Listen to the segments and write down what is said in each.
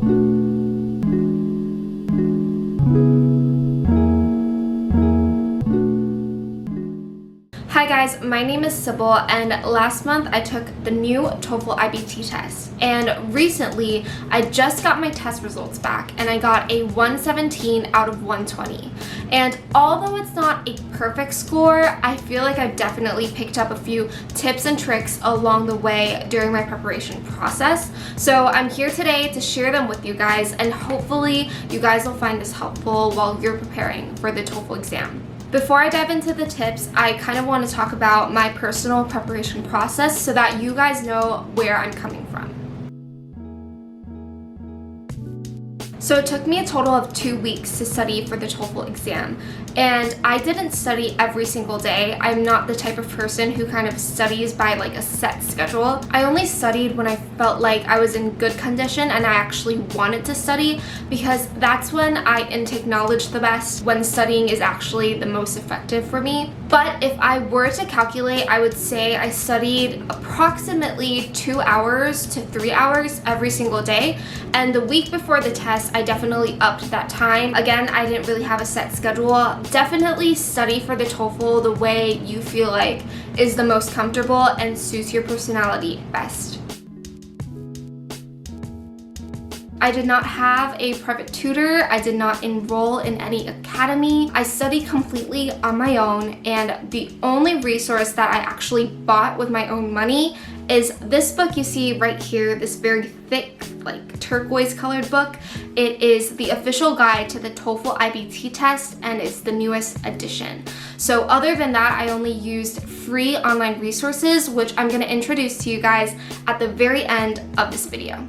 Hi guys, my name is Sybil, and last month I took the new TOEFL IBT test, and recently I just got my test results back and I got a 117 out of 120. And although it's not a perfect score, I feel like I've definitely picked up a few tips and tricks along the way during my preparation process. So I'm here today to share them with you guys, and hopefully you guys will find this helpful while you're preparing for the TOEFL exam. Before I dive into the tips, I kind of want to talk about my personal preparation process so that you guys know where I'm coming from. So it took me a total of 2 weeks to study for the TOEFL exam, and I didn't study every single day. I'm not the type of person who kind of studies by like a set schedule. I only studied when I felt like I was in good condition and I actually wanted to study, because that's when I intake knowledge the best, when studying is actually the most effective for me. But if I were to calculate, I would say I studied approximately 2 hours to 3 hours every single day, and the week before the test I definitely upped that time. Again, I didn't really have a set schedule. Definitely study for the TOEFL the way you feel like is the most comfortable and suits your personality best. I did not have a private tutor. I did not enroll in any academy. I studied completely on my own, and the only resource that I actually bought with my own money is this book you see right here, this very thick, like turquoise colored book. It is the official guide to the TOEFL IBT test, and it's the newest edition. So other than that, I only used free online resources, which I'm gonna introduce to you guys at the very end of this video.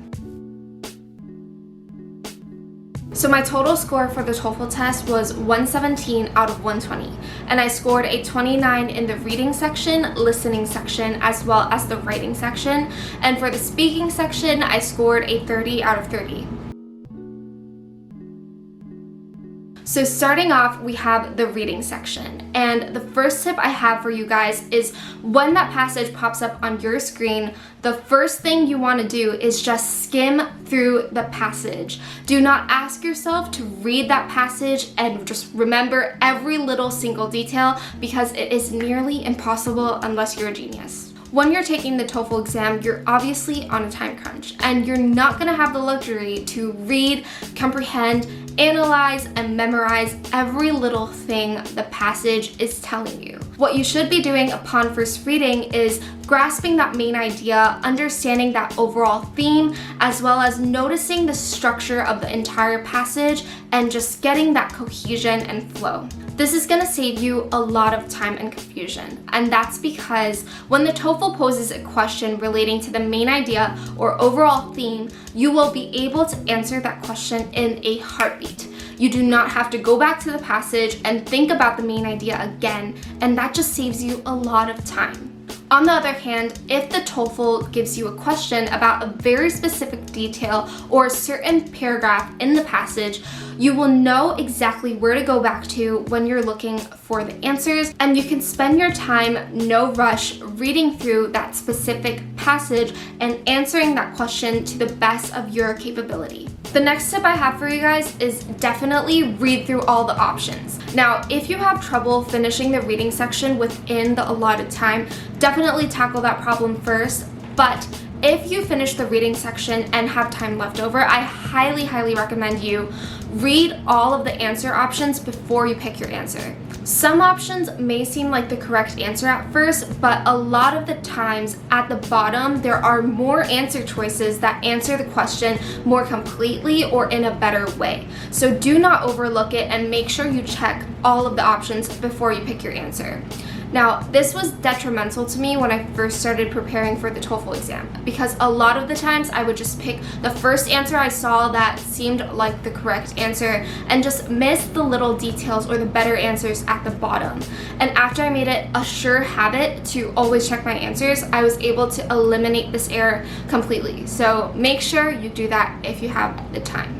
So my total score for the TOEFL test was 117 out of 120, and I scored a 29 in the reading section, listening section, as well as the writing section. And for the speaking section, I scored a 30 out of 30. So starting off, we have the reading section, and the first tip I have for you guys is when that passage pops up on your screen, the first thing you want to do is just skim through the passage. Do not ask yourself to read that passage and just remember every little single detail, because it is nearly impossible unless you're a genius. When you're taking the TOEFL exam, you're obviously on a time crunch, and you're not going to have the luxury to read, comprehend, analyze, and memorize every little thing the passage is telling you. What you should be doing upon first reading is grasping that main idea, understanding that overall theme, as well as noticing the structure of the entire passage and just getting that cohesion and flow. This is going to save you a lot of time and confusion, and that's because when the TOEFL poses a question relating to the main idea or overall theme, you will be able to answer that question in a heartbeat. You do not have to go back to the passage and think about the main idea again, and that just saves you a lot of time. On the other hand, if the TOEFL gives you a question about a very specific detail or a certain paragraph in the passage, you will know exactly where to go back to when you're looking for the answers, and you can spend your time, no rush, reading through that specific passage and answering that question to the best of your capability. The next tip I have for you guys is definitely read through all the options. Now, if you have trouble finishing the reading section within the allotted time, definitely tackle that problem first. But if you finish the reading section and have time left over, I highly recommend you read all of the answer options before you pick your answer. Some options may seem like the correct answer at first, but a lot of the times at the bottom there are more answer choices that answer the question more completely or in a better way. So do not overlook it and make sure you check all of the options before you pick your answer. Now, this was detrimental to me when I first started preparing for the TOEFL exam, because a lot of the times I would just pick the first answer I saw that seemed like the correct answer and just miss the little details or the better answers at the bottom. And after I made it a sure habit to always check my answers, I was able to eliminate this error completely. So make sure you do that if you have the time.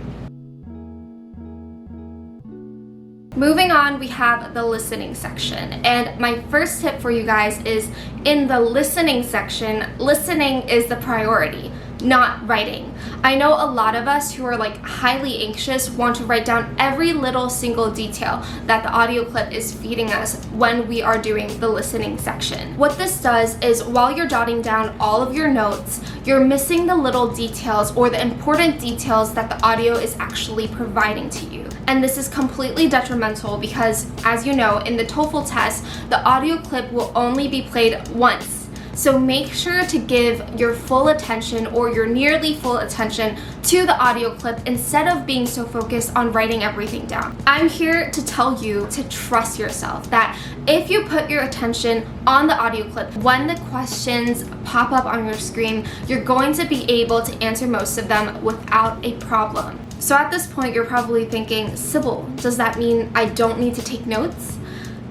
Moving on, we have the listening section, and my first tip for you guys is in the listening section, listening is the priority. not writing. I know a lot of us who are like highly anxious want to write down every little single detail that the audio clip is feeding us when we are doing the listening section. What this does is while you're jotting down all of your notes, you're missing the little details or the important details that the audio is actually providing to you. And this is completely detrimental because, as you know, in the TOEFL test, the audio clip will only be played once. So make sure to give your full attention or your nearly full attention to the audio clip instead of being so focused on writing everything down. I'm here to tell you to trust yourself, that if you put your attention on the audio clip, when the questions pop up on your screen, you're going to be able to answer most of them without a problem. So at this point, you're probably thinking, Sybil, does that mean I don't need to take notes?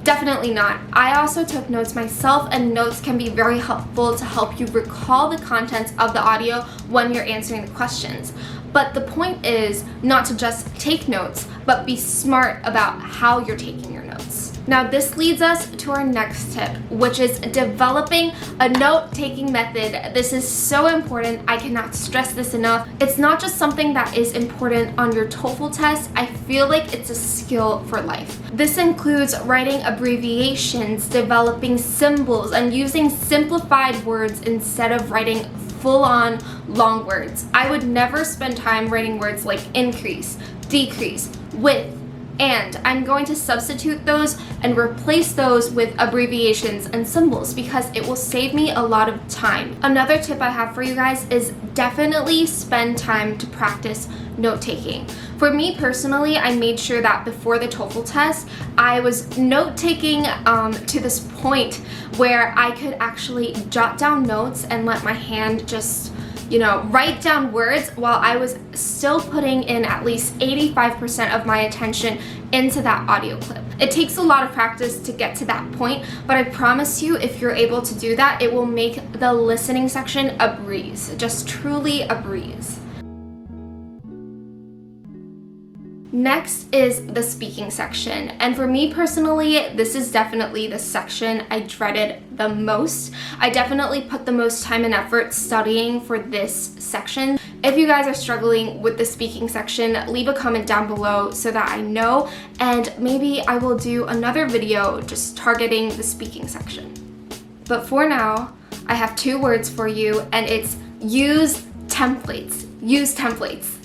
Definitely not. I also took notes myself, and notes can be very helpful to help you recall the contents of the audio when you're answering the questions. But the point is not to just take notes, but be smart about how you're taking your notes. Now this leads us to our next tip, which is developing a note-taking method. This is so important. I cannot stress this enough. It's not just something that is important on your TOEFL test. I feel like it's a skill for life. This includes writing abbreviations, developing symbols, and using simplified words instead of writing full-on long words. I would never spend time writing words like increase, decrease, with, and I'm going to substitute those and replace those with abbreviations and symbols because it will save me a lot of time. Another tip I have for you guys is definitely spend time to practice note-taking. For me personally, I made sure that before the TOEFL test, I was note-taking to this point where I could actually jot down notes and let my hand just write down words while I was still putting in at least 85% of my attention into that audio clip. It takes a lot of practice to get to that point, but I promise you, if you're able to do that, it will make the listening section a breeze, just truly a breeze. Next is the speaking section, and for me personally, this is definitely the section I dreaded the most. I definitely put the most time and effort studying for this section. If you guys are struggling with the speaking section, leave a comment down below so that I know, and maybe I will do another video just targeting the speaking section. But for now, I have 2 words for you, and it's use templates. Use templates.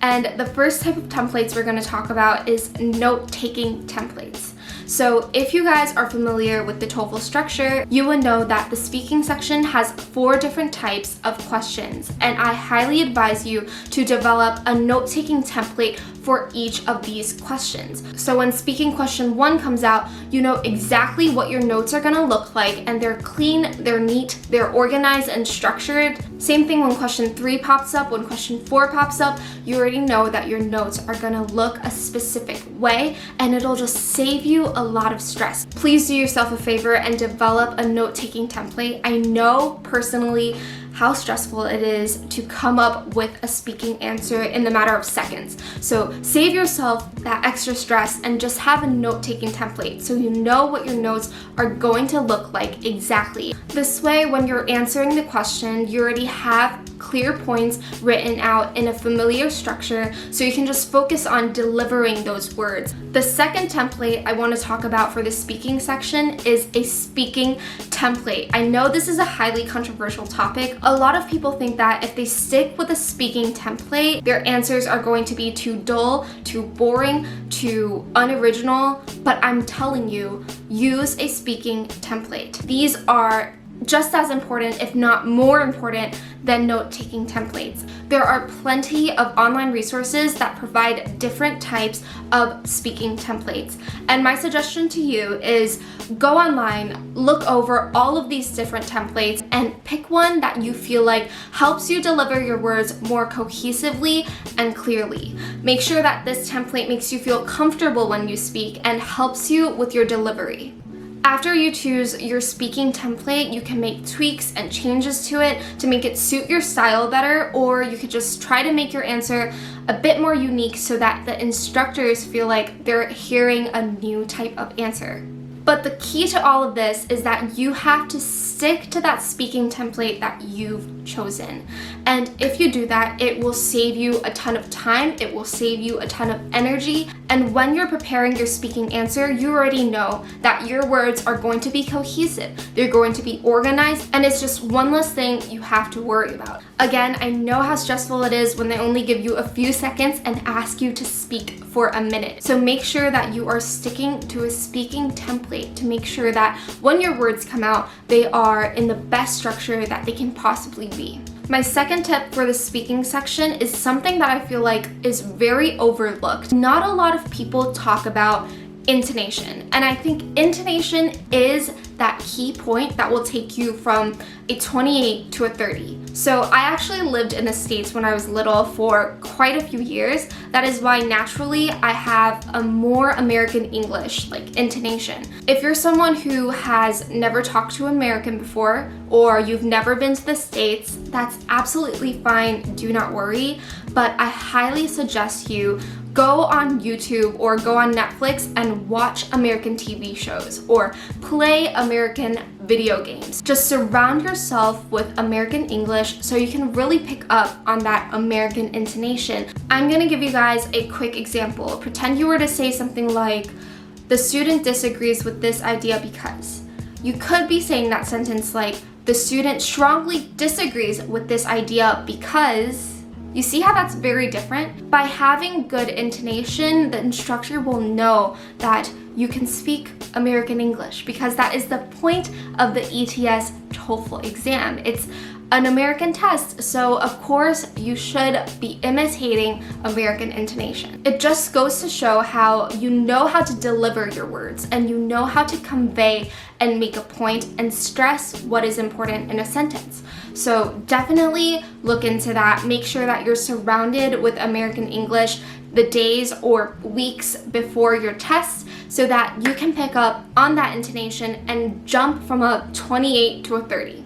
And the first type of templates we're going to talk about is note-taking templates. So if you guys are familiar with the TOEFL structure, you will know that the speaking section has 4 different types of questions, and I highly advise you to develop a note-taking template for each of these questions. So when speaking question 1 comes out, you know exactly what your notes are gonna look like, and they're clean, they're neat, they're organized and structured. Same thing when question 3 pops up, when question 4 pops up, you already know that your notes are gonna look a specific way, and it'll just save you a lot of stress. Please do yourself a favor and develop a note-taking template. I know personally how stressful it is to come up with a speaking answer in the matter of seconds. So save yourself that extra stress and just have a note-taking template so you know what your notes are going to look like exactly. This way, when you're answering the question, you already have clear points written out in a familiar structure, so you can just focus on delivering those words. The second template I want to talk about for the speaking section is a speaking template. I know this is a highly controversial topic. A lot of people think that if they stick with a speaking template, their answers are going to be too dull, too boring, too unoriginal, but I'm telling you, use a speaking template. These are just as important, if not more important, than note-taking templates. There are plenty of online resources that provide different types of speaking templates. And my suggestion to you is go online, look over all of these different templates, and pick one that you feel like helps you deliver your words more cohesively and clearly. Make sure that this template makes you feel comfortable when you speak and helps you with your delivery. After you choose your speaking template, you can make tweaks and changes to it to make it suit your style better, or you could just try to make your answer a bit more unique so that the instructors feel like they're hearing a new type of answer. But the key to all of this is that you have to stick to that speaking template that you've chosen. And if you do that, it will save you a ton of time, it will save you a ton of energy, and when you're preparing your speaking answer, you already know that your words are going to be cohesive, they're going to be organized, and it's just one less thing you have to worry about. Again, I know how stressful it is when they only give you a few seconds and ask you to speak for a minute. So make sure that you are sticking to a speaking template to make sure that when your words come out, they are in the best structure that they can possibly be. My second tip for the speaking section is something that I feel like is very overlooked. Not a lot of people talk about intonation, and I think intonation is that key point that will take you from a 28 to a 30. So I actually lived in the States when I was little for quite a few years. That is why naturally I have a more American English like intonation. If you're someone who has never talked to an American before, or you've never been to the States, that's absolutely fine, do not worry. But I highly suggest you go on YouTube or go on Netflix and watch American TV shows or play American video games. Just surround yourself with American English so you can really pick up on that American intonation. I'm gonna give you guys a quick example. Pretend you were to say something like, the student disagrees with this idea because. You could be saying that sentence like, the student strongly disagrees with this idea because. You see how that's very different? By having good intonation, the instructor will know that you can speak American English because that is the point of the ETS TOEFL exam. It's an American test, so of course you should be imitating American intonation. It just goes to show how you know how to deliver your words and you know how to convey and make a point and stress what is important in a sentence. So definitely look into that. Make sure that you're surrounded with American English the days or weeks before your test so that you can pick up on that intonation and jump from a 28 to a 30.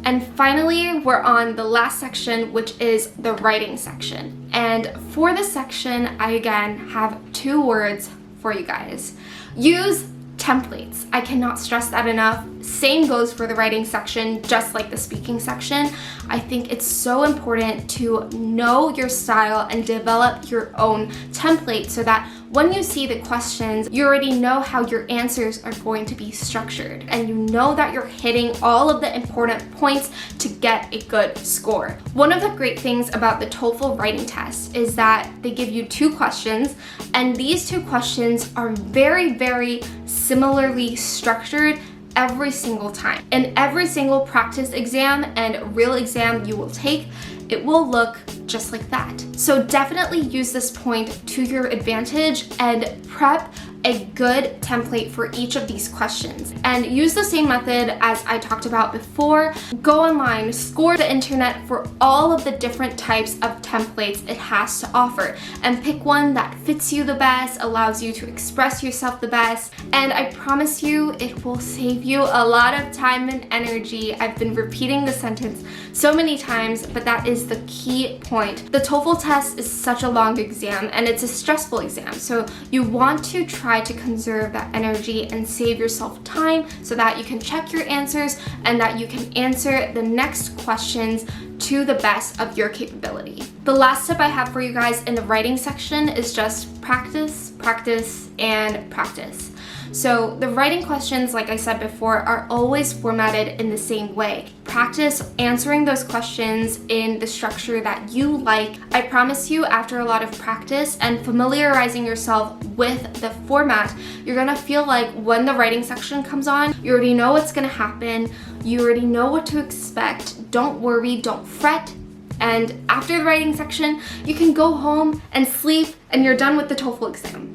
And finally, we're on the last section, which is the writing section. And for this section, I again have 2 words for you guys. Use templates. I cannot stress that enough. Same goes for the writing section, just like the speaking section. I think it's so important to know your style and develop your own template so that when you see the questions, you already know how your answers are going to be structured and you know that you're hitting all of the important points to get a good score. One of the great things about the TOEFL writing test is that they give you 2 questions, and these 2 questions are very, very similarly structured every single time. In every single practice exam and real exam you will take, it will look just like that. So definitely use this point to your advantage and prep a good template for each of these questions. And use the same method as I talked about before. Go online, score the internet for all of the different types of templates it has to offer, and pick one that fits you the best, allows you to express yourself the best, and I promise you it will save you a lot of time and energy. I've been repeating the sentence so many times, but that is the key point. The TOEFL test is such a long exam and it's a stressful exam, so you want to try to conserve that energy and save yourself time so that you can check your answers and that you can answer the next questions to the best of your capability. The last tip I have for you guys in the writing section is just practice, practice, and practice. So the writing questions, like I said before, are always formatted in the same way. Practice answering those questions in the structure that you like. I promise you, after a lot of practice and familiarizing yourself with the format, you're gonna feel like when the writing section comes on, you already know what's gonna happen, you already know what to expect. Don't worry, don't fret. And after the writing section, you can go home and sleep and you're done with the TOEFL exam.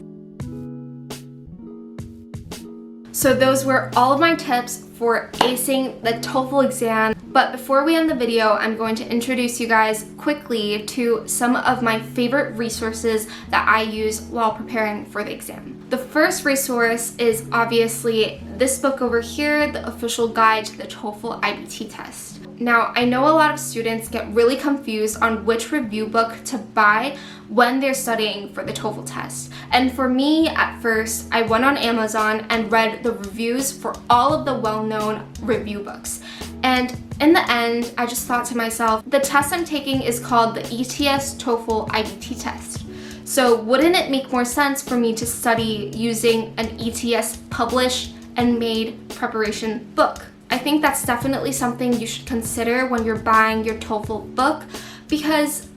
So those were all of my tips for acing the TOEFL exam. But before we end the video, I'm going to introduce you guys quickly to some of my favorite resources that I use while preparing for the exam. The first resource is obviously this book over here, The Official Guide to the TOEFL IBT Test. Now, I know a lot of students get really confused on which review book to buy when they're studying for the TOEFL test. And for me, at first, I went on Amazon and read the reviews for all of the well-known review books. And in the end, I just thought to myself, the test I'm taking is called the ETS TOEFL IBT test. So wouldn't it make more sense for me to study using an ETS published and made preparation book? I think that's definitely something you should consider when you're buying your TOEFL book, because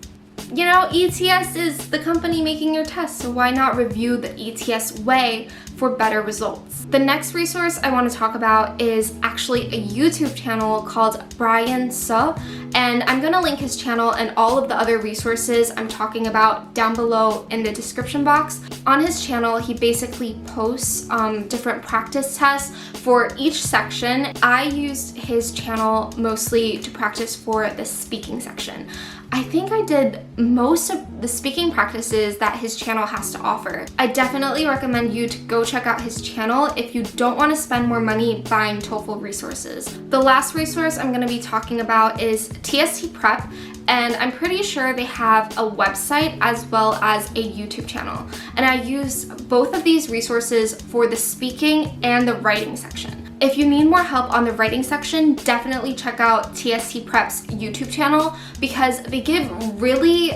you know, ETS is the company making your test, so why not review the ETS way for better results? The next resource I want to talk about is actually a YouTube channel called Brian Suh, and I'm going to link his channel and all of the other resources I'm talking about down below in the description box. On his channel, he basically posts different practice tests for each section. I used his channel mostly to practice for the speaking section. I think I did most of the speaking practices that his channel has to offer. I definitely recommend you to go check out his channel if you don't want to spend more money buying TOEFL resources. The last resource I'm going to be talking about is TST Prep, and I'm pretty sure they have a website as well as a YouTube channel. And I use both of these resources for the speaking and the writing section. If you need more help on the writing section, definitely check out TST Prep's YouTube channel, because they give really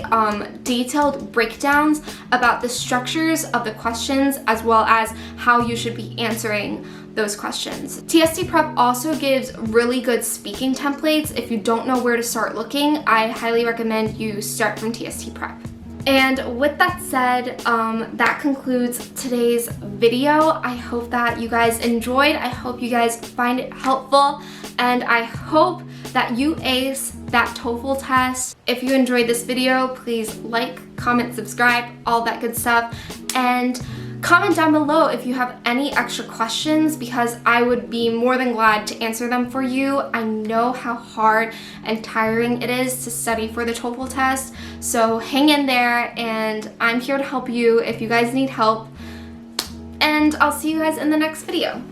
detailed breakdowns about the structures of the questions as well as how you should be answering those questions. TST Prep also gives really good speaking templates. If you don't know where to start looking, I highly recommend you start from TST Prep. And with that said, that concludes today's video. I hope that you guys enjoyed. I hope you guys find it helpful, and I hope that you ace that TOEFL test. If you enjoyed this video, please like, comment, subscribe, all that good stuff, and comment down below if you have any extra questions, because I would be more than glad to answer them for you. I know how hard and tiring it is to study for the TOEFL test, so hang in there, and I'm here to help you if you guys need help. And I'll see you guys in the next video.